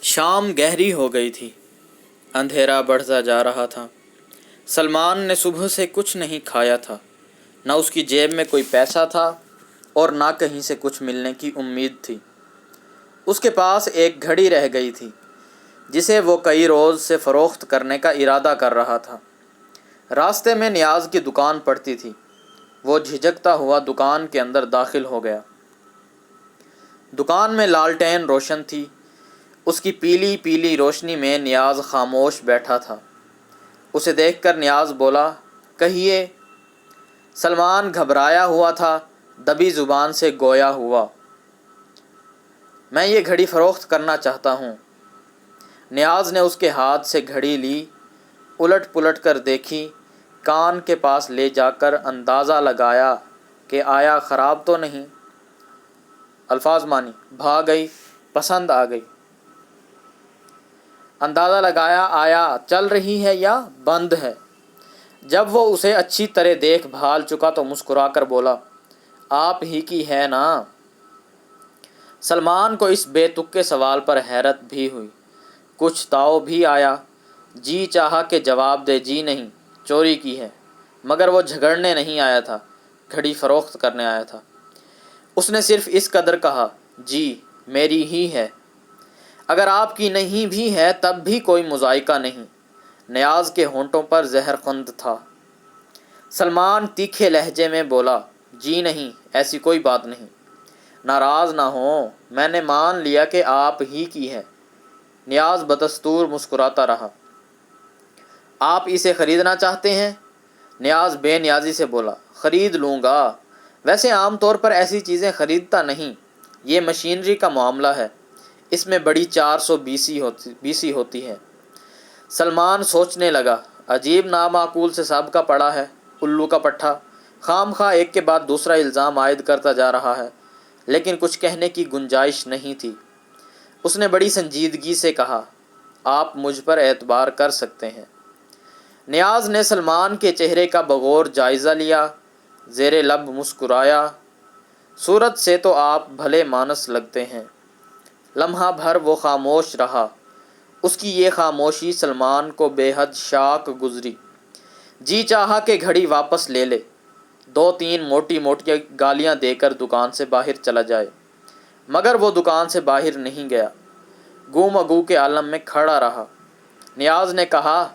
شام گہری ہو گئی تھی، اندھیرا بڑھتا جا رہا تھا۔ سلمان نے صبح سے کچھ نہیں کھایا تھا، نہ اس کی جیب میں کوئی پیسہ تھا اور نہ کہیں سے کچھ ملنے کی امید تھی۔ اس کے پاس ایک گھڑی رہ گئی تھی جسے وہ کئی روز سے فروخت کرنے کا ارادہ کر رہا تھا۔ راستے میں نیاز کی دکان پڑتی تھی۔ وہ جھجکتا ہوا دکان کے اندر داخل ہو گیا۔ دکان میں لالٹین روشن تھی۔ اس کی پیلی پیلی روشنی میں نیاز خاموش بیٹھا تھا۔ اسے دیکھ کر نیاز بولا، کہیے۔ سلمان گھبرایا ہوا تھا، دبی زبان سے گویا ہوا، میں یہ گھڑی فروخت کرنا چاہتا ہوں۔ نیاز نے اس کے ہاتھ سے گھڑی لی، الٹ پلٹ کر دیکھی، کان کے پاس لے جا کر اندازہ لگایا کہ آیا خراب تو نہیں۔ الفاظ معنی: بھا گئی، پسند آ گئی۔ اندازہ لگایا، آیا چل رہی ہے یا بند ہے۔ جب وہ اسے اچھی طرح دیکھ بھال چکا تو مسکرا کر بولا، آپ ہی کی ہے نا؟ سلمان کو اس بے تکے سوال پر حیرت بھی ہوئی، کچھ تاؤ بھی آیا۔ جی چاہا کہ جواب دے، جی نہیں، چوری کی ہے، مگر وہ جھگڑنے نہیں آیا تھا، گھڑی فروخت کرنے آیا تھا۔ اس نے صرف اس قدر کہا، جی میری ہی ہے، اگر آپ کی نہیں بھی ہے تب بھی کوئی مذائقہ نہیں۔ نیاز کے ہونٹوں پر زہر خند تھا۔ سلمان تیکھے لہجے میں بولا، جی نہیں، ایسی کوئی بات نہیں، ناراض نہ ہوں، میں نے مان لیا کہ آپ ہی کی ہے۔ نیاز بدستور مسکراتا رہا۔ آپ اسے خریدنا چاہتے ہیں؟ نیاز بے نیازی سے بولا، خرید لوں گا، ویسے عام طور پر ایسی چیزیں خریدتا نہیں، یہ مشینری کا معاملہ ہے، اس میں بڑی 420 ہوتی ہے۔ سلمان سوچنے لگا، عجیب نامعقول سے سابقہ پڑا ہے، الو کا پٹھا، خام خواہ ایک کے بعد دوسرا الزام عائد کرتا جا رہا ہے، لیکن کچھ کہنے کی گنجائش نہیں تھی۔ اس نے بڑی سنجیدگی سے کہا، آپ مجھ پر اعتبار کر سکتے ہیں۔ نیاز نے سلمان کے چہرے کا بغور جائزہ لیا، زیر لب مسکرایا، صورت سے تو آپ بھلے مانس لگتے ہیں۔ لمحہ بھر وہ خاموش رہا۔ اس کی یہ خاموشی سلمان کو بے حد شاک گزری۔ جی چاہا کہ گھڑی واپس لے لے، دو تین موٹی موٹی گالیاں دے کر دکان سے باہر چلا جائے، مگر وہ دکان سے باہر نہیں گیا، گو مگو کے عالم میں کھڑا رہا۔ نیاز نے کہا،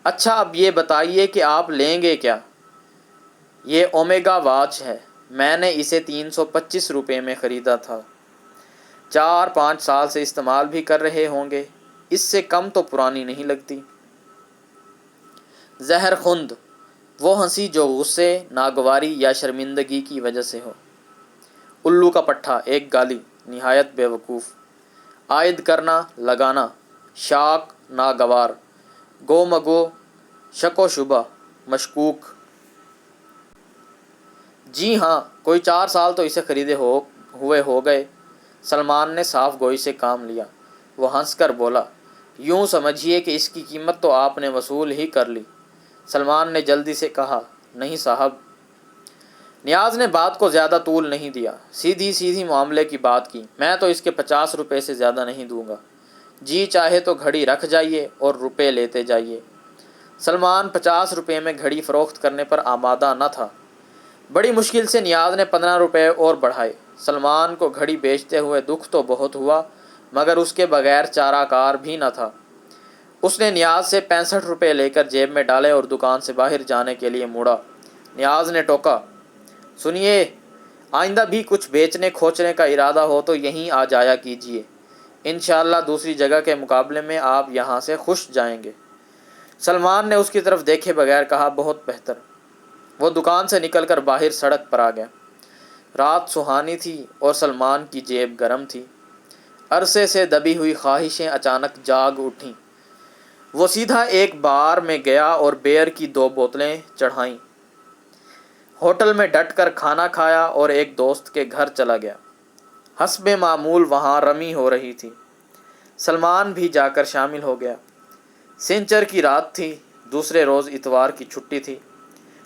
اچھا اب یہ بتائیے کہ آپ لیں گے کیا؟ یہ اومیگا واچ ہے، میں نے اسے 325 روپے میں خریدا تھا، 4-5 سال سے استعمال بھی کر رہے ہوں گے، اس سے کم تو پرانی نہیں لگتی۔ زہر خند، وہ ہنسی جو غصے، ناگواری یا شرمندگی کی وجہ سے ہو۔ الو کا پٹھا، ایک گالی، نہایت بے وقوف، عائد کرنا، لگانا، شاک، ناگوار، گو مگو، شک و شبہ، مشکوک۔ جی ہاں، کوئی 4 سال تو اسے خریدے ہوئے ہو گئے۔ سلمان نے صاف گوئی سے کام لیا۔ وہ ہنس کر بولا، یوں سمجھیے کہ اس کی قیمت تو آپ نے وصول ہی کر لی۔ سلمان نے جلدی سے کہا، نہیں صاحب۔ نیاز نے بات کو زیادہ طول نہیں دیا، سیدھی معاملے کی بات کی، میں تو اس کے 50 روپے سے زیادہ نہیں دوں گا، جی چاہے تو گھڑی رکھ جائیے اور روپے لیتے جائیے۔ سلمان 50 روپے میں گھڑی فروخت کرنے پر آمادہ نہ تھا۔ بڑی مشکل سے نیاز نے 15 روپے اور بڑھائے۔ سلمان کو گھڑی بیچتے ہوئے دکھ تو بہت ہوا، مگر اس کے بغیر چارہ کار بھی نہ تھا۔ اس نے نیاز سے 65 روپے لے کر جیب میں ڈالے اور دکان سے باہر جانے کے لیے مڑا۔ نیاز نے ٹوکا، سنیے، آئندہ بھی کچھ بیچنے کھوچنے کا ارادہ ہو تو یہیں آ جایا کیجیے، انشاءاللہ دوسری جگہ کے مقابلے میں آپ یہاں سے خوش جائیں گے۔ سلمان نے اس کی طرف دیکھے بغیر کہا، بہت بہتر۔ وہ دکان سے نکل کر باہر سڑک پر آ گیا۔ رات سہانی تھی اور سلمان کی جیب گرم تھی۔ عرصے سے دبی ہوئی خواہشیں اچانک جاگ اٹھیں۔ وہ سیدھا ایک بار میں گیا اور بیئر کی 2 بوتلیں چڑھائیں۔ ہوٹل میں ڈٹ کر کھانا کھایا اور ایک دوست کے گھر چلا گیا۔ حسب معمول وہاں رمی ہو رہی تھی۔ سلمان بھی جا کر شامل ہو گیا۔ سنچر کی رات تھی، دوسرے روز اتوار کی چھٹی تھی،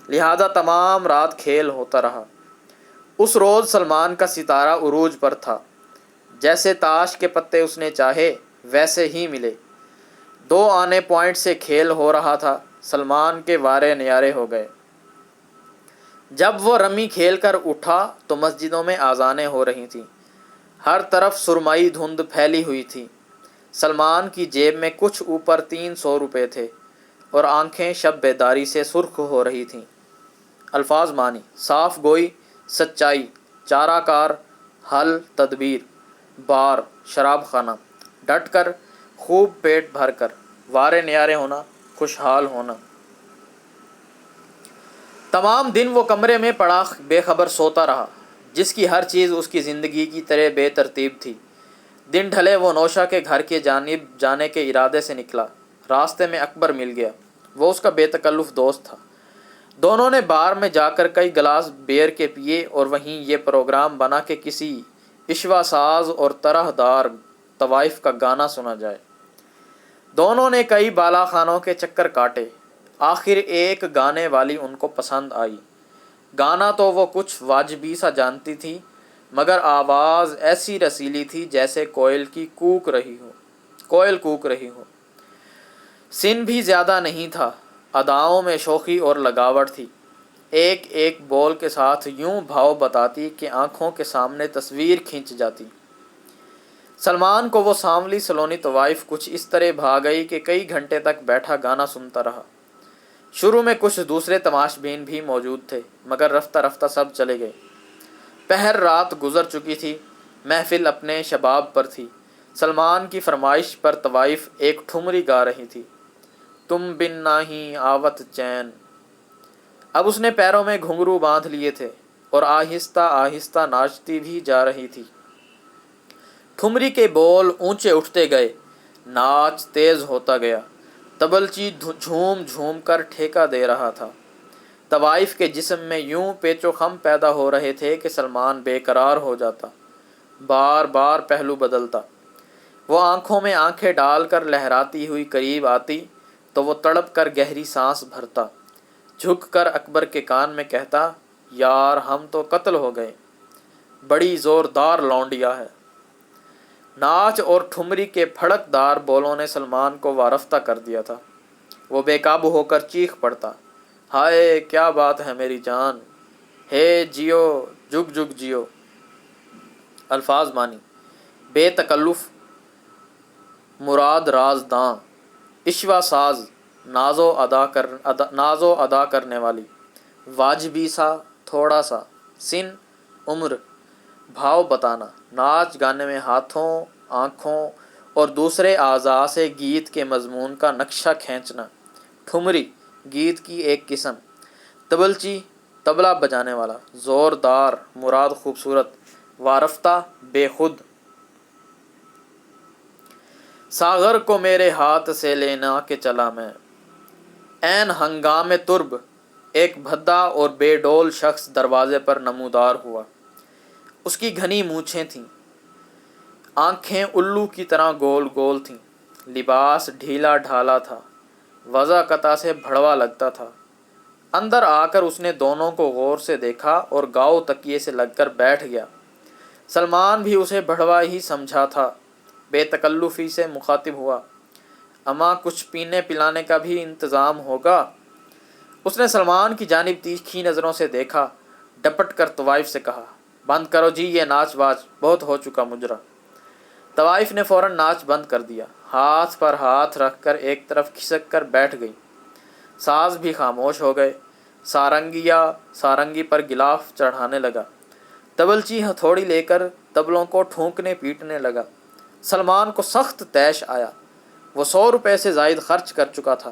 لہذا تمام رات کھیل ہوتا رہا۔ اس روز سلمان کا ستارہ عروج پر تھا۔ جیسے تاش کے پتے اس نے چاہے ویسے ہی ملے۔ 2 آنے پوائنٹ سے کھیل ہو رہا تھا، سلمان کے وارے نیارے ہو گئے۔ جب وہ رمی کھیل کر اٹھا تو مسجدوں میں اذانیں ہو رہی تھیں، ہر طرف سرمئی دھند پھیلی ہوئی تھی۔ سلمان کی جیب میں کچھ اوپر 300 روپے تھے اور آنکھیں شب بیداری سے سرخ ہو رہی تھیں۔ الفاظ معنی: صاف گوئی، سچائی، چارہ کار، حل، تدبیر، بار، شراب خانہ، ڈٹ کر، خوب پیٹ بھر کر، وارے نیارے ہونا، خوشحال ہونا۔ تمام دن وہ کمرے میں پڑا بے خبر سوتا رہا، جس کی ہر چیز اس کی زندگی کی طرح بے ترتیب تھی۔ دن ڈھلے وہ نوشا کے گھر کی جانب جانے کے ارادے سے نکلا۔ راستے میں اکبر مل گیا، وہ اس کا بے تکلف دوست تھا۔ دونوں نے بار میں جا کر کئی گلاس بیئر کے پیے اور وہیں یہ پروگرام بنا کہ کسی عشوہ ساز اور طرح دار طوائف کا گانا سنا جائے۔ دونوں نے کئی بالا خانوں کے چکر کاٹے، آخر ایک گانے والی ان کو پسند آئی۔ گانا تو وہ کچھ واجبی سا جانتی تھی، مگر آواز ایسی رسیلی تھی جیسے کوئل کوک رہی ہو۔ سن بھی زیادہ نہیں تھا، اداؤں میں شوخی اور لگاوٹ تھی۔ ایک ایک بول کے ساتھ یوں بھاؤ بتاتی کہ آنکھوں کے سامنے تصویر کھنچ جاتی۔ سلمان کو وہ سانولی سلونی طوائف کچھ اس طرح بھا گئی کہ کئی گھنٹے تک بیٹھا گانا سنتا رہا۔ شروع میں کچھ دوسرے تماش بین بھی موجود تھے، مگر رفتہ رفتہ سب چلے گئے۔ پہر رات گزر چکی تھی، محفل اپنے شباب پر تھی۔ سلمان کی فرمائش پر طوائف ایک ٹھمری گا رہی تھی: تم بن نہیں آوت چین۔ اب اس نے پیروں میں گھنگرو باندھ لیے تھے اور آہستہ آہستہ ناچتی بھی جا رہی تھی۔ ٹھمری کے بول اونچے اٹھتے گئے، ناچ تیز ہوتا گیا، تبلچی جھوم جھوم کر ٹھیکہ دے رہا تھا۔ طوائف کے جسم میں یوں پیچ و خم پیدا ہو رہے تھے کہ سلمان بے قرار ہو جاتا، بار بار پہلو بدلتا۔ وہ آنکھوں میں آنکھیں ڈال کر لہراتی ہوئی قریب آتی تو وہ تڑپ کر گہری سانس بھرتا، جھک کر اکبر کے کان میں کہتا: یار ہم تو قتل ہو گئے، بڑی زوردار لونڈیا ہے۔ ناچ اور ٹھمری کے پھڑک دار بولوں نے سلمان کو وارفتہ کر دیا تھا۔ وہ بے قابو ہو کر چیخ پڑتا: ہائے کیا بات ہے میری جان، ہے جیو جگ جگ جیو۔ الفاظ معنی: بے تکلف، مراد رازداں، عشوہ ساز، ناز و ادا کرنے والی، واجبی سا، تھوڑا سا، سن، عمر، بھاؤ بتانا، ناچ گانے میں ہاتھوں، آنکھوں اور دوسرے اعضاء سے گیت کے مضمون کا نقشہ کھینچنا۔ ٹھمری گیت کی ایک قسم۔ تبلچی طبلہ بجانے والا، زوردار مراد خوبصورت، وارفتہ بے خود۔ ساغر کو میرے ہاتھ سے لینا کہ چلا میں، عین ہنگام ترب ایک بھدا اور بے ڈول شخص دروازے پر نمودار ہوا۔ اس کی گھنی مونچھیں تھیں، آنکھیں الو کی طرح گول گول تھیں، لباس ڈھیلا ڈھالا تھا، وضع قطع سے بھڑوا لگتا تھا۔ اندر آ کر اس نے دونوں کو غور سے دیکھا اور گاؤ تکیے سے لگ کر بیٹھ گیا۔ سلمان بھی اسے بھڑوا ہی سمجھا تھا، بے تکلفی سے مخاطب ہوا: اماں کچھ پینے پلانے کا بھی انتظام ہوگا؟ اس نے سلمان کی جانب تیکھی نظروں سے دیکھا، ڈپٹ کر طوائف سے کہا: بند کرو جی یہ ناچ باچ، بہت ہو چکا مجرا۔ طوائف نے فوراً ناچ بند کر دیا، ہاتھ پر ہاتھ رکھ کر ایک طرف کھسک کر بیٹھ گئی۔ ساز بھی خاموش ہو گئے۔ سارنگی پر غلاف چڑھانے لگا، تبلچی ہتھوڑی لے کر تبلوں کو ٹھونکنے پیٹنے لگا۔ سلمان کو سخت طیش آیا، وہ 100 روپے سے زائد خرچ کر چکا تھا،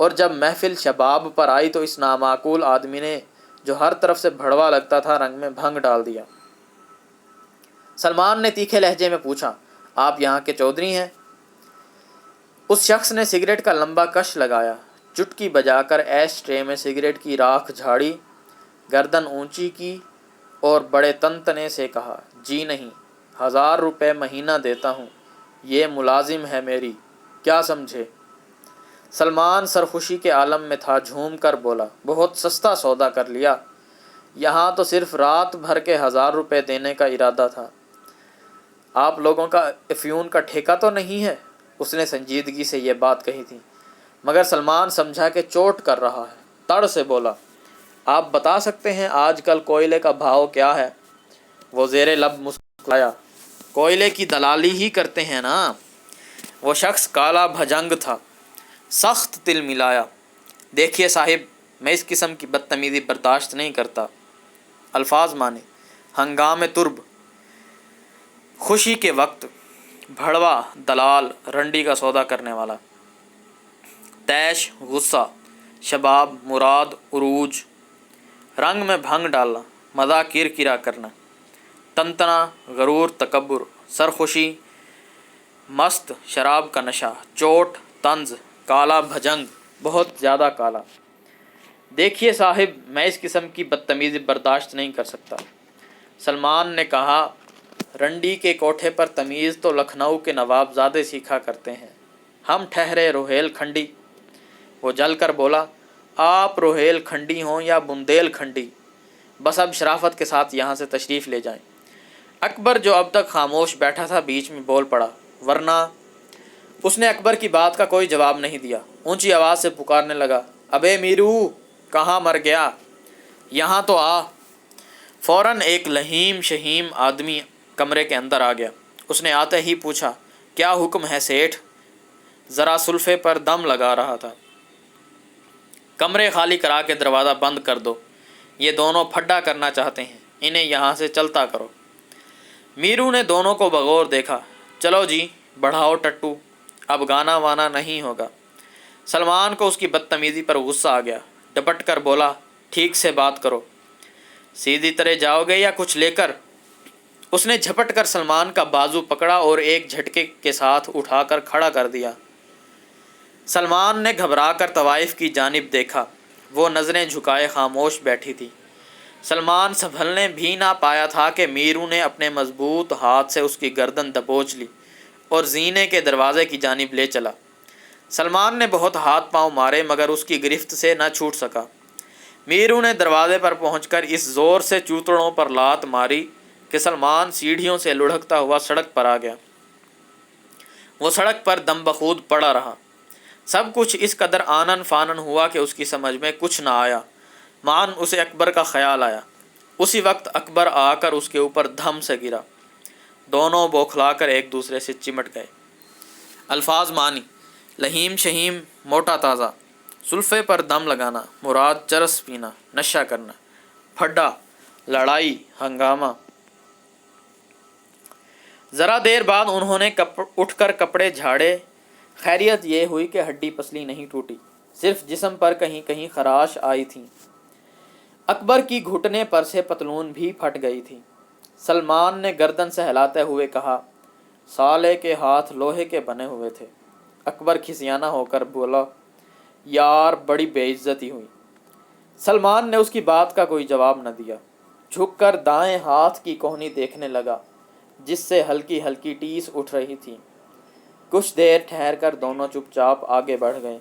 اور جب محفل شباب پر آئی تو اس نامعقول آدمی نے، جو ہر طرف سے بھڑوا لگتا تھا، رنگ میں بھنگ ڈال دیا۔ سلمان نے تیکھے لہجے میں پوچھا: آپ یہاں کے چودھری ہیں؟ اس شخص نے سگریٹ کا لمبا کش لگایا، چٹکی بجا کر ایش ٹرے میں سگریٹ کی راکھ جھاڑی، گردن اونچی کی اور بڑے تنتنے سے کہا: جی نہیں، 1000 روپے مہینہ دیتا ہوں، یہ ملازم ہے میری، کیا سمجھے؟ سلمان سرخوشی کے عالم میں تھا، جھوم کر بولا: بہت سستا سودا کر لیا، یہاں تو صرف رات بھر کے 1000 روپے دینے کا ارادہ تھا۔ آپ لوگوں کا افیون کا ٹھیکہ تو نہیں ہے؟ اس نے سنجیدگی سے یہ بات کہی تھی، مگر سلمان سمجھا کہ چوٹ کر رہا ہے، تڑ سے بولا، آپ بتا سکتے ہیں آج کل کوئلے کا بھاؤ کیا ہے؟ وہ زیر لب مسکرایا، کوئلے کی دلالی ہی کرتے ہیں نا۔ وہ شخص کالا بھجنگ تھا، سخت تل ملایا۔ دیکھیے صاحب، میں اس قسم کی بدتمیزی برداشت نہیں کرتا۔ الفاظ مانے، ہنگام ترب، خوشی کے وقت، بھڑوا دلال، رنڈی کا سودا کرنے والا، تیش غصہ، شباب مراد عروج، رنگ میں بھنگ ڈالنا، مزہ کرکرا کرنا، تنتنا غرور تکبر، سرخوشی مست شراب کا نشہ، چوٹ طنز، کالا بھجنگ، بہت زیادہ کالا۔ دیکھیے صاحب، میں اس قسم کی بدتمیزی برداشت نہیں کر سکتا۔ سلمان نے کہا، رنڈی کے کوٹھے پر تمیز تو لکھنؤ کے نواب زادے سیکھا کرتے ہیں، ہم ٹھہرے روہیل کھنڈی۔ وہ جل کر بولا، آپ روہیل کھنڈی ہوں یا بندیل کھنڈی، بس اب شرافت کے ساتھ یہاں سے تشریف لے جائیں۔ اکبر جو اب تک خاموش بیٹھا تھا بیچ میں بول پڑا، ورنہ؟ اس نے اکبر کی بات کا کوئی جواب نہیں دیا، اونچی آواز سے پکارنے لگا، ابے میرو، کہاں مر گیا؟ یہاں تو آ۔ فوراً ایک لہیم شہیم آدمی کمرے کے اندر آ گیا۔ اس نے آتے ہی پوچھا، کیا حکم ہے سیٹھ؟ ذرا سلفے پر دم لگا رہا تھا۔ کمرے خالی کرا کے دروازہ بند کر دو، یہ دونوں پھڈا کرنا چاہتے ہیں، انہیں یہاں سے چلتا کرو۔ میرو نے دونوں کو بغور دیکھا، چلو جی بڑھاؤ ٹٹو، اب گانا وانا نہیں ہوگا۔ سلمان کو اس کی بدتمیزی پر غصہ آ گیا، ڈپٹ کر بولا، ٹھیک سے بات کرو، سیدھی طرح جاؤ گے یا کچھ لے کر؟ اس نے جھپٹ کر سلمان کا بازو پکڑا اور ایک جھٹکے کے ساتھ اٹھا کر کھڑا کر دیا۔ سلمان نے گھبرا کر طوائف کی جانب دیکھا، وہ نظریں جھکائے خاموش بیٹھی تھی۔ سلمان سنبھلنے بھی نہ پایا تھا کہ میرو نے اپنے مضبوط ہاتھ سے اس کی گردن دبوچ لی اور زینے کے دروازے کی جانب لے چلا۔ سلمان نے بہت ہاتھ پاؤں مارے مگر اس کی گرفت سے نہ چھوٹ سکا۔ میرو نے دروازے پر پہنچ کر اس زور سے چوتڑوں پر لات ماری کہ سلمان سیڑھیوں سے لڑھکتا ہوا سڑک پر آ گیا۔ وہ سڑک پر دم بخود پڑا رہا۔ سب کچھ اس قدر آنن فانن ہوا کہ اس کی سمجھ میں کچھ نہ آیا، مان اسے اکبر کا خیال آیا۔ اسی وقت اکبر آ کر اس کے اوپر دھم سے گرا، دونوں بوکھلا کر ایک دوسرے سے چمٹ گئے۔ الفاظ مانی، لہیم شہیم موٹا تازہ، سلفے پر دم لگانا مراد چرس پینا، نشہ کرنا، پھڈا، لڑائی، ہنگامہ۔ ذرا دیر بعد انہوں نے اٹھ کر کپڑے جھاڑے۔ خیریت یہ ہوئی کہ ہڈی پسلی نہیں ٹوٹی، صرف جسم پر کہیں کہیں خراش آئی تھی۔ اکبر کی گھٹنے پر سے پتلون بھی پھٹ گئی تھی۔ سلمان نے گردن سہلاتے ہوئے کہا، سالے کے ہاتھ لوہے کے بنے ہوئے تھے۔ اکبر کھسیانہ ہو کر بولا، یار بڑی بے عزتی ہوئی۔ سلمان نے اس کی بات کا کوئی جواب نہ دیا، جھک کر دائیں ہاتھ کی کوہنی دیکھنے لگا جس سے ہلکی ہلکی ٹیس اٹھ رہی تھی۔ کچھ دیر ٹھہر کر دونوں چپ چاپ آگے بڑھ گئے۔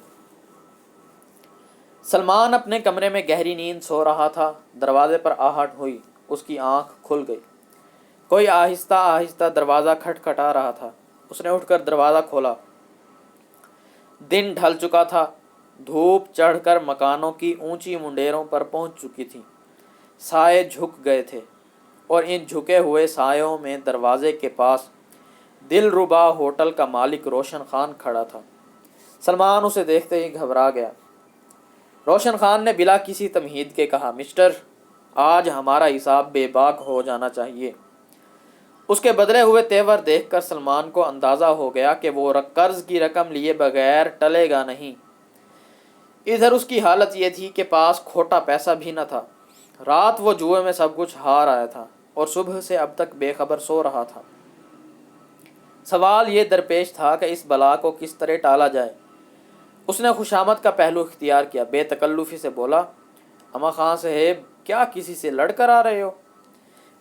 سلمان اپنے کمرے میں گہری نیند سو رہا تھا۔ دروازے پر آہٹ ہوئی، اس کی آنکھ کھل گئی۔ کوئی آہستہ آہستہ دروازہ کھٹکھٹا رہا تھا۔ اس نے اٹھ کر دروازہ کھولا۔ دن ڈھل چکا تھا، دھوپ چڑھ کر مکانوں کی اونچی منڈیروں پر پہنچ چکی تھی، سائے جھک گئے تھے، اور ان جھکے ہوئے سایوں میں دروازے کے پاس دل ربا ہوٹل کا مالک روشن خان کھڑا تھا۔ سلمان اسے دیکھتے ہی گھبرا گیا۔ روشن خان نے بلا کسی تمہید کے کہا، مسٹر، آج ہمارا حساب بے باک ہو جانا چاہیے۔ اس کے بدلے ہوئے تیور دیکھ کر سلمان کو اندازہ ہو گیا کہ وہ قرض کی رقم لیے بغیر ٹلے گا نہیں۔ ادھر اس کی حالت یہ تھی کہ پاس کھوٹا پیسہ بھی نہ تھا۔ رات وہ جوئے میں سب کچھ ہار آیا تھا اور صبح سے اب تک بے خبر سو رہا تھا۔ سوال یہ درپیش تھا کہ اس بلا کو کس طرح ٹالا جائے۔ اس نے خوشامد کا پہلو اختیار کیا، بے تکلفی سے بولا، اما خان صاحب، کیا کسی سے لڑ کر آ رہے ہو؟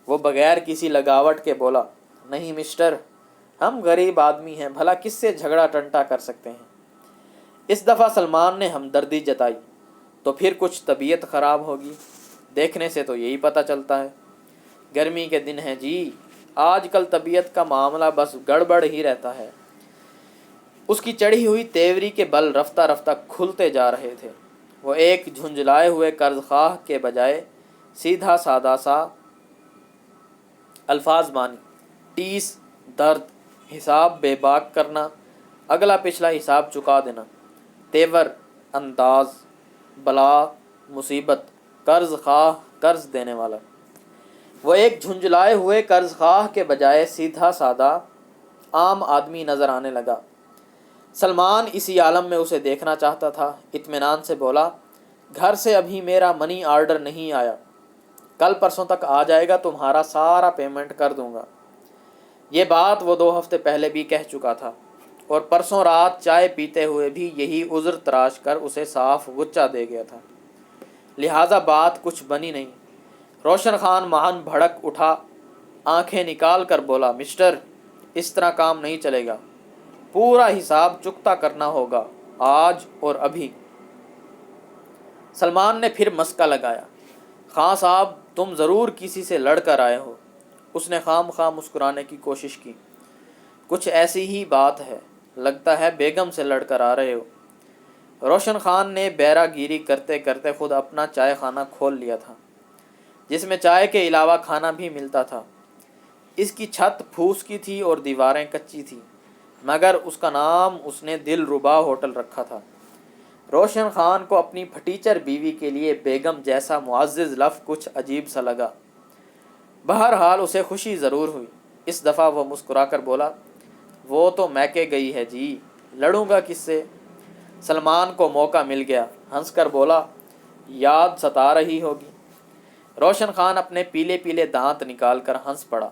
وہ بغیر کسی لگاوٹ کے بولا، نہیں مسٹر، ہم غریب آدمی ہیں، بھلا کس سے جھگڑا ٹنٹا کر سکتے ہیں۔ اس دفعہ سلمان نے ہمدردی جتائی، تو پھر کچھ طبیعت خراب ہوگی، دیکھنے سے تو یہی پتہ چلتا ہے۔ گرمی کے دن ہیں جی، آج کل طبیعت کا معاملہ بس گڑبڑ ہی رہتا ہے۔ اس کی چڑھی ہوئی تیوری کے بل رفتہ رفتہ کھلتے جا رہے تھے۔ وہ ایک جھنجھلائے ہوئے قرض خواہ کے بجائے سیدھا سادہ سا الفاظ بانی، ٹیس، درد، حساب بے باک کرنا، اگلا پچھلا حساب چکا دینا، تیور، انداز، بلا، مصیبت، قرض خواہ، قرض دینے والا۔ وہ ایک جھنجھلائے ہوئے قرض خواہ کے بجائے سیدھا سادہ عام آدمی نظر آنے لگا۔ سلمان اسی عالم میں اسے دیکھنا چاہتا تھا۔ اطمینان سے بولا، گھر سے ابھی میرا منی آرڈر نہیں آیا، کل پرسوں تک آ جائے گا، تمہارا سارا پیمنٹ کر دوں گا۔ یہ بات وہ 2 ہفتے پہلے بھی کہہ چکا تھا، اور پرسوں رات چائے پیتے ہوئے بھی یہی عذر تراش کر اسے صاف غصہ دے گیا تھا۔ لہٰذا بات کچھ بنی نہیں۔ روشن خان مہان بھڑک اٹھا، آنکھیں نکال کر بولا، مسٹر، اس طرح کام نہیں چلے گا، پورا حساب چکتا کرنا ہوگا، آج اور ابھی۔ سلمان نے پھر مسکا لگایا، خان صاحب تم ضرور کسی سے لڑ کر آئے ہو۔ اس نے خام خواہ مسکرانے کی کوشش کی، کچھ ایسی ہی بات ہے، لگتا ہے بیگم سے لڑ کر آ رہے ہو۔ روشن خان نے بیرا گیری کرتے کرتے خود اپنا چائے خانہ کھول لیا تھا، جس میں چائے کے علاوہ کھانا بھی ملتا تھا۔ اس کی چھت پھوس کی تھی اور دیواریں کچی تھیں، مگر اس کا نام اس نے دل ربا ہوٹل رکھا تھا۔ روشن خان کو اپنی پھٹیچر بیوی کے لیے بیگم جیسا معزز لفظ کچھ عجیب سا لگا۔ بہرحال اسے خوشی ضرور ہوئی۔ اس دفعہ وہ مسکرا کر بولا، وہ تو میکے گئی ہے جی، لڑوں گا کس سے؟ سلمان کو موقع مل گیا، ہنس کر بولا، یاد ستا رہی ہوگی۔ روشن خان اپنے پیلے پیلے دانت نکال کر ہنس پڑا۔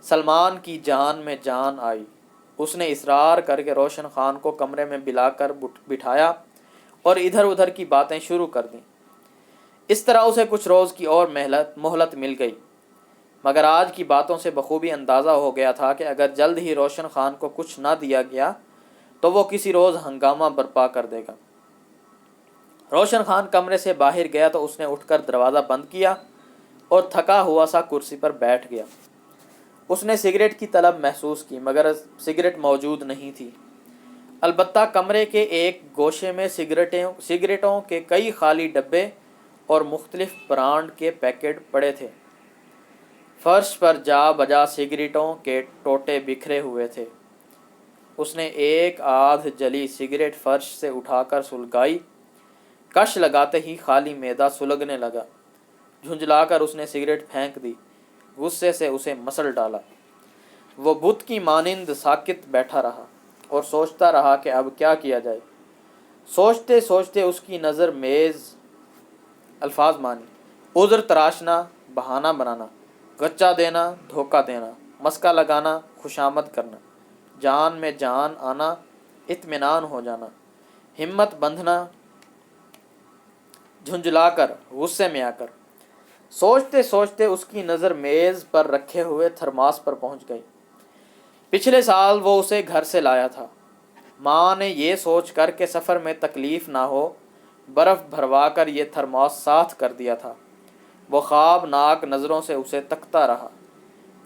سلمان کی جان میں جان آئی۔ اس نے اصرار کر کے روشن خان کو کمرے میں بلا کر بٹھایا اور ادھر ادھر کی باتیں شروع کر دیں۔ اس طرح اسے کچھ روز کی اور مہلت مل گئی، مگر آج کی باتوں سے بخوبی اندازہ ہو گیا تھا کہ اگر جلد ہی روشن خان کو کچھ نہ دیا گیا تو وہ کسی روز ہنگامہ برپا کر دے گا۔ روشن خان کمرے سے باہر گیا تو اس نے اٹھ کر دروازہ بند کیا اور تھکا ہوا سا کرسی پر بیٹھ گیا۔ اس نے سگریٹ کی طلب محسوس کی، مگر سگریٹ موجود نہیں تھی۔ البتہ کمرے کے ایک گوشے میں سگریٹوں کے کئی خالی ڈبے اور مختلف برانڈ کے پیکٹ پڑے تھے۔ فرش پر جا بجا سگریٹوں کے ٹوٹے بکھرے ہوئے تھے۔ اس نے ایک آدھ جلی سگریٹ فرش سے اٹھا کر سلگائی، کش لگاتے ہی خالی معدہ سلگنے لگا۔ جھنجلا کر اس نے سگریٹ پھینک دی، غصے سے اسے مسل ڈالا۔ وہ بت کی مانند ساکت بیٹھا رہا اور سوچتا رہا کہ اب کیا کیا جائے۔ سوچتے سوچتے اس کی نظر میز الفاظ مانی، عذر تراشنا، بہانہ بنانا، غچہ دینا، دھوکہ دینا، مسکا لگانا، خوشامد کرنا، جان میں جان آنا، اطمینان ہو جانا، ہمت بندھنا، جھنجلا کر، غصے میں آ کر۔ سوچتے سوچتے اس کی نظر میز پر رکھے ہوئے تھرماس پر پہنچ گئی۔ پچھلے سال وہ اسے گھر سے لایا تھا۔ ماں نے یہ سوچ کر کہ سفر میں تکلیف نہ ہو، برف بھروا کر یہ تھرماس ساتھ کر دیا تھا۔ وہ خواب ناک نظروں سے اسے تکتا رہا۔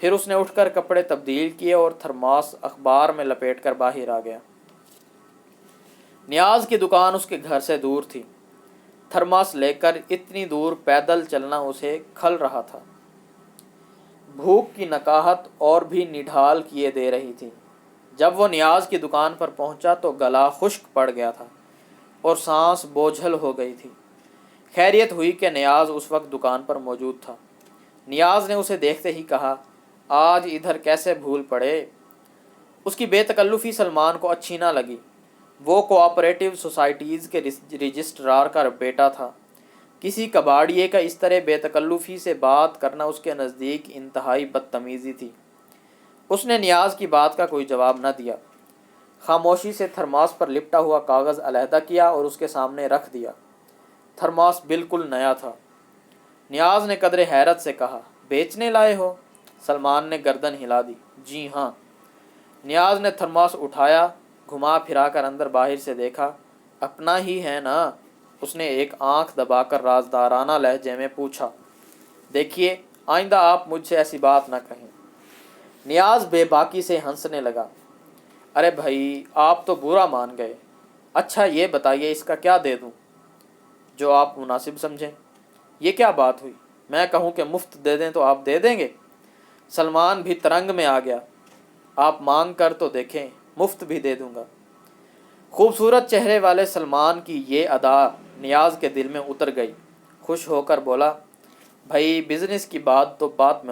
پھر اس نے اٹھ کر کپڑے تبدیل کیے اور تھرماس اخبار میں لپیٹ کر باہر آ گیا۔ نیاز کی دکان اس کے گھر سے دور تھی۔ تھرماس لے کر اتنی دور پیدل چلنا اسے کھل رہا تھا۔ بھوک کی نکاہت اور بھی نڈھال کیے دے رہی تھی۔ جب وہ نیاز کی دکان پر پہنچا تو گلا خشک پڑ گیا تھا اور سانس بوجھل ہو گئی تھی۔ خیریت ہوئی کہ نیاز اس وقت دکان پر موجود تھا۔ نیاز نے اسے دیکھتے ہی کہا، آج ادھر کیسے بھول پڑے؟ اس کی بے تکلفی سلمان کو اچھی نہ لگی۔ وہ کوآپریٹو سوسائٹیز کے رجسٹرار کا بیٹا تھا۔ کسی کباڑیے کا اس طرح بے تکلفی سے بات کرنا اس کے نزدیک انتہائی بدتمیزی تھی۔ اس نے نیاز کی بات کا کوئی جواب نہ دیا، خاموشی سے تھرماس پر لپٹا ہوا کاغذ علیحدہ کیا اور اس کے سامنے رکھ دیا۔ تھرماس بالکل نیا تھا۔ نیاز نے قدرے حیرت سے کہا، بیچنے لائے ہو؟ سلمان نے گردن ہلا دی، جی ہاں۔ نیاز نے تھرماس اٹھایا، گھما پھرا کر اندر باہر سے دیکھا، اپنا ہی ہے نا؟ اس نے ایک آنکھ دبا کر رازدارانہ لہجے میں پوچھا، دیکھیے آئندہ آپ مجھ سے ایسی بات نہ کہیں۔ نیاز بے باکی سے ہنسنے لگا۔ ارے بھائی آپ تو برا مان گئے، اچھا یہ بتائیے اس کا کیا دے دوں؟ جو آپ مناسب سمجھیں۔ یہ کیا بات ہوئی؟ میں کہوں کہ مفت دے دیں تو آپ دے دیں گے؟ سلمان بھی ترنگ میں آ گیا۔ آپ مانگ کر تو دیکھیں، مفت بھی دے دوں گا۔ خوبصورت چہرے والے سلمان کی یہ ادا نیاز کے دل میں اتر گئی۔ خوش ہو کر بولا، بھائی بزنس کی بات تو بعد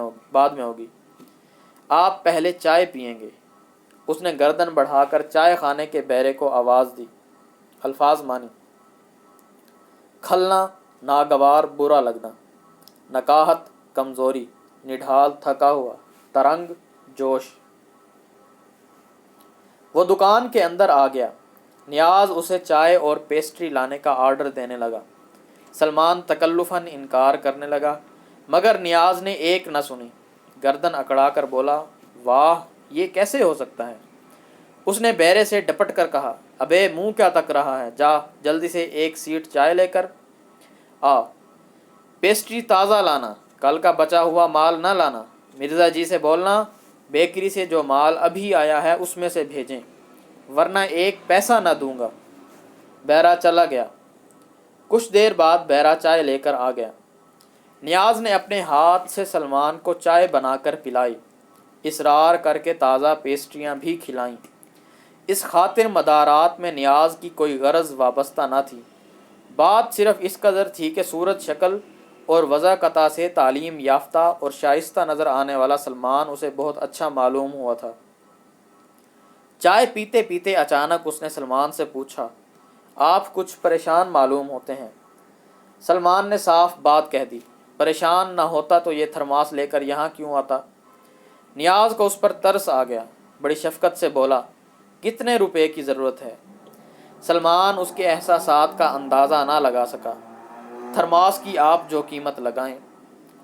میں ہوگی، آپ پہلے چائے پئیں گے؟ اس نے گردن بڑھا کر چائے خانے کے بیرے کو آواز دی۔ الفاظ مانی: کھلنا، ناگوار برا لگنا، نکاہت کمزوری، نڈھال تھکا ہوا، ترنگ جوش۔ وہ دکان کے اندر آ گیا۔ نیاز اسے چائے اور پیسٹری لانے کا آرڈر دینے لگا۔ سلمان تکلفاً انکار کرنے لگا، مگر نیاز نے ایک نہ سنی۔ گردن اکڑا کر بولا، واہ یہ کیسے ہو سکتا ہے؟ اس نے بیرے سے ڈپٹ کر کہا، ابے منہ کیا تک رہا ہے، جا جلدی سے ایک سیٹ چائے لے کر آ، پیسٹری تازہ لانا، کل کا بچا ہوا مال نہ لانا۔ مرزا جی سے بولنا بیکری سے جو مال ابھی آیا ہے اس میں سے بھیجیں، ورنہ ایک پیسہ نہ دوں گا۔ بیرا چلا گیا۔ کچھ دیر بعد بیرا چائے لے کر آ گیا۔ نیاز نے اپنے ہاتھ سے سلمان کو چائے بنا کر پلائی، اصرار کر کے تازہ پیسٹریاں بھی کھلائیں۔ اس خاطر مدارات میں نیاز کی کوئی غرض وابستہ نہ تھی۔ بات صرف اس قدر تھی کہ صورت شکل اور وضاقطع سے تعلیم یافتہ اور شائستہ نظر آنے والا سلمان اسے بہت اچھا معلوم ہوا تھا۔ چائے پیتے پیتے اچانک اس نے سلمان سے پوچھا، آپ کچھ پریشان معلوم ہوتے ہیں؟ سلمان نے صاف بات کہہ دی، پریشان نہ ہوتا تو یہ تھرماس لے کر یہاں کیوں آتا؟ نیاز کو اس پر ترس آ گیا، بڑی شفقت سے بولا، کتنے روپے کی ضرورت ہے؟ سلمان اس کے احساسات کا اندازہ نہ لگا سکا۔ تھرماس کی آپ جو قیمت لگائیں۔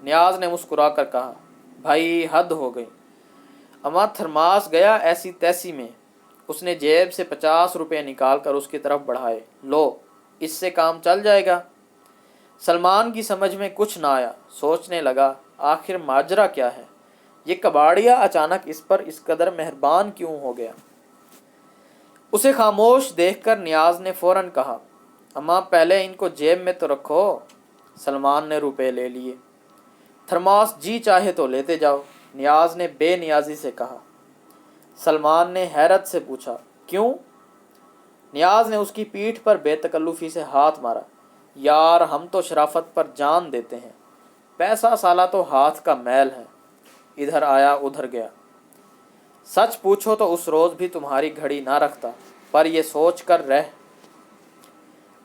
نیاز نے مسکرا کر کہا، بھائی حد ہو گئی، اما تھرماس گیا ایسی تیسی میں۔ اس نے جیب سے 50 روپے نکال کر اس کی طرف بڑھائے، لو اس سے کام چل جائے گا۔ سلمان کی سمجھ میں کچھ نہ آیا، سوچنے لگا آخر ماجرا کیا ہے، یہ کباڑیا اچانک اس پر اس قدر مہربان کیوں ہو گیا؟ اسے خاموش دیکھ کر نیاز نے فوراً کہا، اما پہلے ان کو جیب میں تو رکھو۔ سلمان نے روپے لے لیے۔ تھرماس جی چاہے تو لیتے جاؤ، نیاز نے بے نیازی سے کہا۔ سلمان نے حیرت سے پوچھا، کیوں؟ نیاز نے اس کی پیٹھ پر بے تکلفی سے ہاتھ مارا، یار ہم تو شرافت پر جان دیتے ہیں، پیسہ سالا تو ہاتھ کا میل ہے، ادھر آیا ادھر گیا۔ سچ پوچھو تو اس روز بھی تمہاری گھڑی نہ رکھتا، پر یہ سوچ کر رہ۔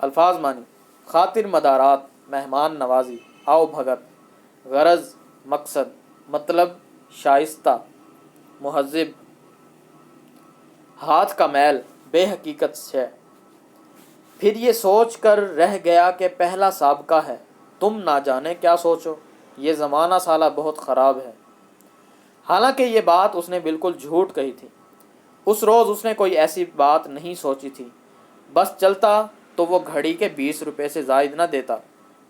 الفاظ مانی: خاطر مدارات، مہمان نوازی، آؤ بھگت، غرض مقصد مطلب شائستہ مہذب، ہاتھ کا میل بے حقیقت ہے۔ پھر یہ سوچ کر رہ گیا کہ پہلا سابقہ ہے، تم نہ جانے کیا سوچو، یہ زمانہ سالہ بہت خراب ہے۔ حالانکہ یہ بات اس نے بالکل جھوٹ کہی تھی۔ اس روز اس نے کوئی ایسی بات نہیں سوچی تھی، بس چلتا تو وہ گھڑی کے 20 روپے سے زائد نہ دیتا،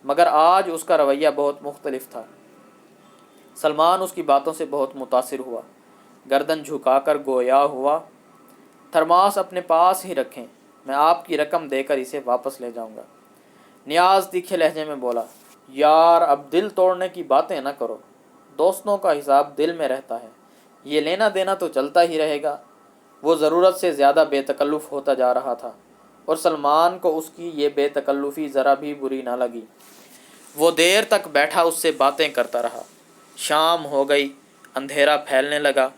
مگر آج اس کا رویہ بہت مختلف تھا۔ سلمان اس کی باتوں سے بہت متاثر ہوا، گردن جھکا کر گویا ہوا، تھرماس اپنے پاس ہی رکھیں، میں آپ کی رقم دے کر اسے واپس لے جاؤں گا۔ نیاز تیکھے لہجے میں بولا، یار اب دل توڑنے کی باتیں نہ کرو، دوستوں کا حساب دل میں رہتا ہے، یہ لینا دینا تو چلتا ہی رہے گا۔ وہ ضرورت سے زیادہ بے تکلف ہوتا جا رہا تھا، اور سلمان کو اس کی یہ بے تکلفی ذرا بھی بری نہ لگی۔ وہ دیر تک بیٹھا اس سے باتیں کرتا رہا۔ شام ہو گئی، اندھیرا پھیلنے لگا۔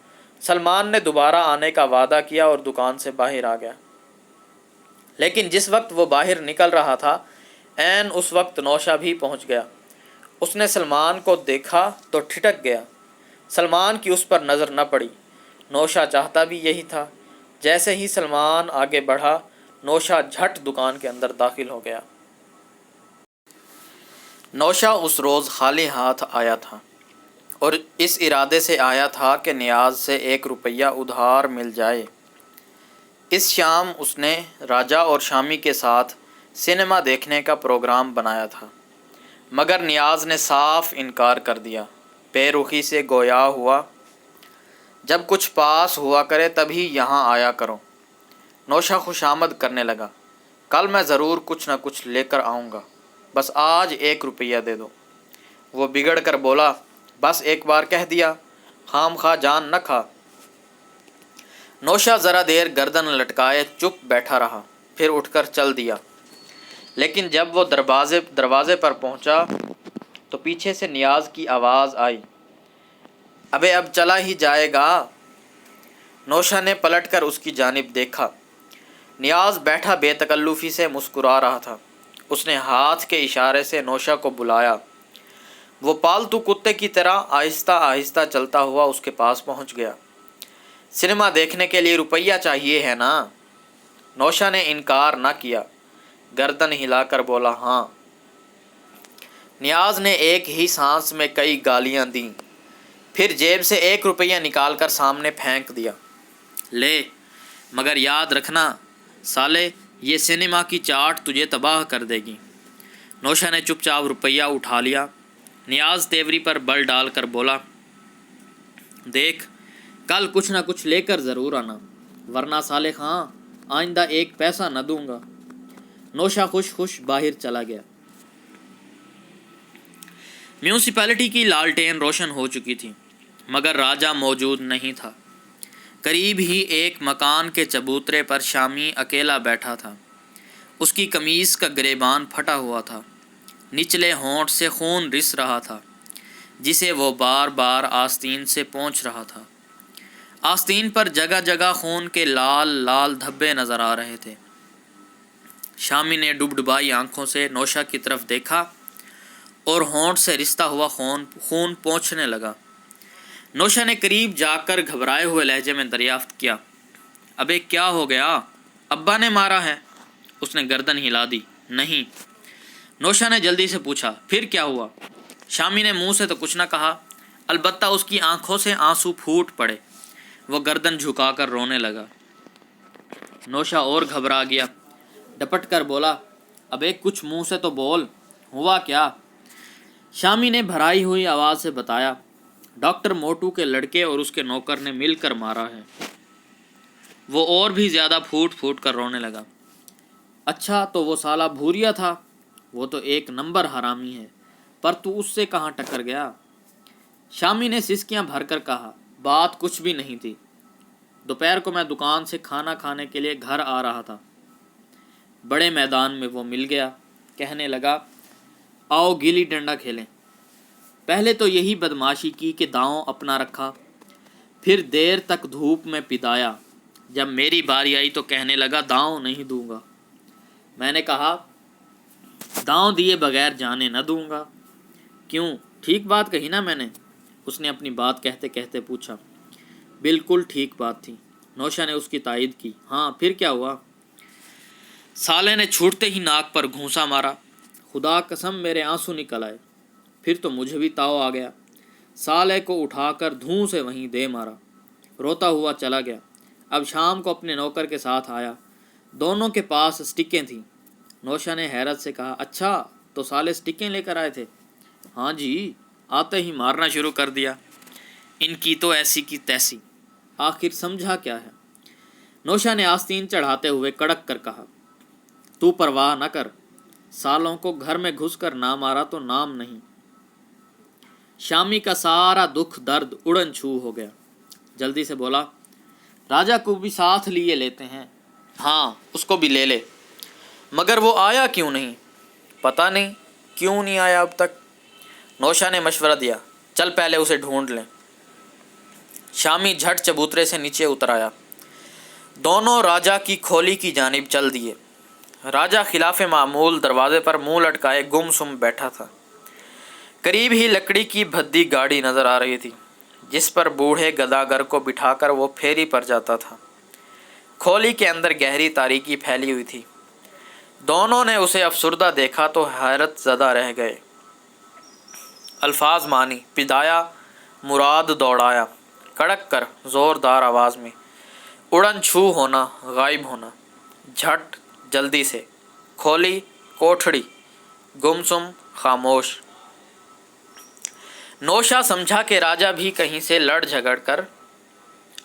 سلمان نے دوبارہ آنے کا وعدہ کیا اور دکان سے باہر آ گیا۔ لیکن جس وقت وہ باہر نکل رہا تھا، عین اس وقت نوشا بھی پہنچ گیا۔ اس نے سلمان کو دیکھا تو ٹھٹک گیا۔ سلمان کی اس پر نظر نہ پڑی۔ نوشا چاہتا بھی یہی تھا۔ جیسے ہی سلمان آگے بڑھا، نوشا جھٹ دکان کے اندر داخل ہو گیا۔ نوشا اس روز خالی ہاتھ آیا تھا، اور اس ارادے سے آیا تھا کہ نیاز سے 1 روپیہ ادھار مل جائے۔ اس شام اس نے راجا اور شامی کے ساتھ سنیما دیکھنے کا پروگرام بنایا تھا، مگر نیاز نے صاف انکار کر دیا۔ بے رخی سے گویا ہوا، جب کچھ پاس ہوا کرے تبھی یہاں آیا کرو۔ نوشا خوشامد کرنے لگا۔ کل میں ضرور کچھ نہ کچھ لے کر آؤں گا، بس آج 1 روپیہ دے دو۔ وہ بگڑ کر بولا، بس ایک بار کہہ دیا، خام خواہ جان نہ کھا۔ نوشا ذرا دیر گردن لٹکائے چپ بیٹھا رہا، پھر اٹھ کر چل دیا۔ لیکن جب وہ دروازے پر پہنچا تو پیچھے سے نیاز کی آواز آئی، ابے اب چلا ہی جائے گا؟ نوشا نے پلٹ کر اس کی جانب دیکھا۔ نیاز بیٹھا بے تکلفی سے مسکرا رہا تھا۔ اس نے ہاتھ کے اشارے سے نوشا کو بلایا۔ وہ پالتو کتے کی طرح آہستہ آہستہ چلتا ہوا اس کے پاس پہنچ گیا۔ سنیما دیکھنے کے لیے روپیہ چاہیے ہے نا؟ نوشا نے انکار نہ کیا، گردن ہلا کر بولا، ہاں۔ نیاز نے ایک ہی سانس میں کئی گالیاں دیں، پھر جیب سے 1 روپیہ نکال کر سامنے پھینک دیا۔ لے، مگر یاد رکھنا سالے، یہ سنیما کی چاٹ تجھے تباہ کر دے گی۔ نوشا نے چپ چاپ روپیہ اٹھا لیا۔ نیاز تیوری پر بل ڈال کر بولا، دیکھ، کل کچھ نہ کچھ لے کر ضرور آنا، ورنہ سالے خاں آئندہ 1 پیسہ نہ دوں گا۔ نوشا خوش باہر چلا گیا۔ میونسپلٹی کی لالٹین روشن ہو چکی تھی، مگر راجہ موجود نہیں تھا۔ قریب ہی ایک مکان کے چبوترے پر شامی اکیلا بیٹھا تھا۔ اس کی قمیص کا گریبان پھٹا ہوا تھا، نچلے ہونٹ سے خون رس رہا تھا، جسے وہ بار بار آستین سے پونچھ رہا تھا۔ آستین پر جگہ جگہ خون کے لال لال دھبے نظر آ رہے تھے۔ شامی نے ڈبڈبائی آنکھوں سے نوشا کی طرف دیکھا اور ہونٹ سے رستا ہوا خون پونچھنے لگا۔ نوشا نے قریب جا کر گھبرائے ہوئے لہجے میں دریافت کیا، ابے کیا ہو گیا؟ ابا نے مارا ہے؟ اس نے گردن ہلا دی۔ نہیں۔ نوشا نے جلدی سے پوچھا، پھر کیا ہوا؟ شامی نے منہ سے تو کچھ نہ کہا، البتہ اس کی آنکھوں سے آنسو پھوٹ پڑے۔ وہ گردن جھکا کر رونے لگا۔ نوشا اور گھبرا گیا، ڈپٹ کر بولا، ابے کچھ منہ سے تو بول، ہوا کیا؟ شامی نے بھرائی ہوئی آواز سے بتایا، ڈاکٹر موٹو کے لڑکے اور اس کے نوکر نے مل کر مارا ہے۔ وہ اور بھی زیادہ پھوٹ پھوٹ کر رونے لگا۔ اچھا تو وہ سالہ بھوریا تھا؟ وہ تو 1 نمبر حرامی ہے، پر تو اس سے کہاں ٹکر گیا؟ شامی نے سسکیاں بھر کر کہا، بات کچھ بھی نہیں تھی۔ دوپہر کو میں دکان سے کھانا کھانے کے لیے گھر آ رہا تھا، بڑے میدان میں وہ مل گیا۔ کہنے لگا، آؤ گلی ڈنڈا کھیلیں۔ پہلے تو یہی بدماشی کی کہ داؤں اپنا رکھا، پھر دیر تک دھوپ میں پدایا۔ جب میری باری آئی تو کہنے لگا، داؤں نہیں دوں گا۔ میں نے کہا، داؤں دیے بغیر جانے نہ دوں گا۔ کیوں، ٹھیک بات کہی نا میں نے؟ اس نے اپنی بات کہتے کہتے پوچھا۔ بالکل ٹھیک بات تھی، نوشا نے اس کی تائید کی۔ ہاں، پھر کیا ہوا؟ سالے نے چھوٹتے ہی ناک پر گھونسا مارا۔ خدا قسم میرے آنسو نکل آئے۔ پھر تو مجھے بھی تاؤ آ گیا۔ سالے کو اٹھا کر دھوں سے وہیں دے مارا، روتا ہوا چلا گیا۔ اب شام کو اپنے نوکر کے ساتھ آیا، دونوں کے پاس اسٹکیں تھیں۔ نوشا نے حیرت سے کہا، اچھا تو سالے اسٹکیں لے کر آئے تھے؟ ہاں جی، آتے ہی مارنا شروع کر دیا۔ ان کی تو ایسی کی تیسی۔ آخر سمجھا کیا ہے؟ نوشا نے آستین چڑھاتے ہوئے کڑک کر کہا، تو پرواہ نہ کر، سالوں کو گھر میں گھس کر نہ مارا تو نام نہیں۔ شامی کا سارا دکھ درد اڑن چھو ہو گیا، جلدی سے بولا، راجہ کو بھی ساتھ لیے لیتے ہیں۔ ہاں، اس کو بھی لے لے، مگر وہ آیا کیوں نہیں؟ پتہ نہیں کیوں نہیں آیا اب تک۔ نوشا نے مشورہ دیا، چل پہلے اسے ڈھونڈ لیں۔ شامی جھٹ چبوترے سے نیچے اتر آیا۔ دونوں راجہ کی کھولی کی جانب چل دیے۔ راجہ خلاف معمول دروازے پر منہ لٹکائے گم سم بیٹھا تھا۔ قریب ہی لکڑی کی بھدی گاڑی نظر آ رہی تھی، جس پر بوڑھے گداگر کو بٹھا کر وہ پھیری پر جاتا تھا۔ کھولی کے اندر گہری تاریکی پھیلی ہوئی تھی۔ دونوں نے اسے افسردہ دیکھا تو حیرت زدہ رہ گئے۔ الفاظ مانی، پدایا، مراد دوڑایا، کڑک کر زوردار آواز میں، اڑن چھو ہونا، غائب ہونا، جھٹ، جلدی سے، کھولی، کوٹھڑی، گمسم، خاموش۔ نوشا سمجھا کہ راجہ بھی کہیں سے لڑ جھگڑ کر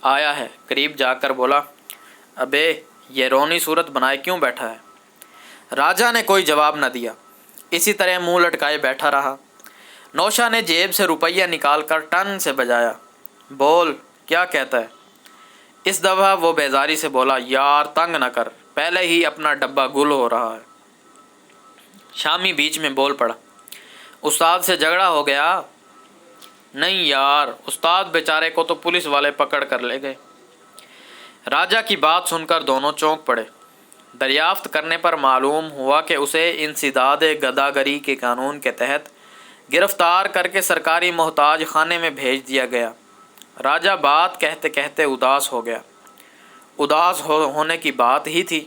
آیا ہے۔ قریب جا کر بولا، ابے یہ رونی صورت بنائے کیوں بیٹھا ہے؟ راجہ نے کوئی جواب نہ دیا، اسی طرح منہ لٹکائے بیٹھا رہا۔ نوشا نے جیب سے روپیہ نکال کر ٹن سے بجایا۔ بول کیا کہتا ہے؟ اس دفعہ وہ بیزاری سے بولا، یار تنگ نہ کر، پہلے ہی اپنا ڈبہ گل ہو رہا ہے۔ شامی بیچ میں بول پڑا، استاد سے جھگڑا ہو گیا؟ نہیں یار، استاد بیچارے کو تو پولیس والے پکڑ کر لے گئے۔ راجہ کی بات سن کر دونوں چونک پڑے۔ دریافت کرنے پر معلوم ہوا کہ اسے انسداد گداگری کے قانون کے تحت گرفتار کر کے سرکاری محتاج خانے میں بھیج دیا گیا۔ راجہ بات کہتے کہتے اداس ہو گیا۔ اداس ہونے کی بات ہی تھی،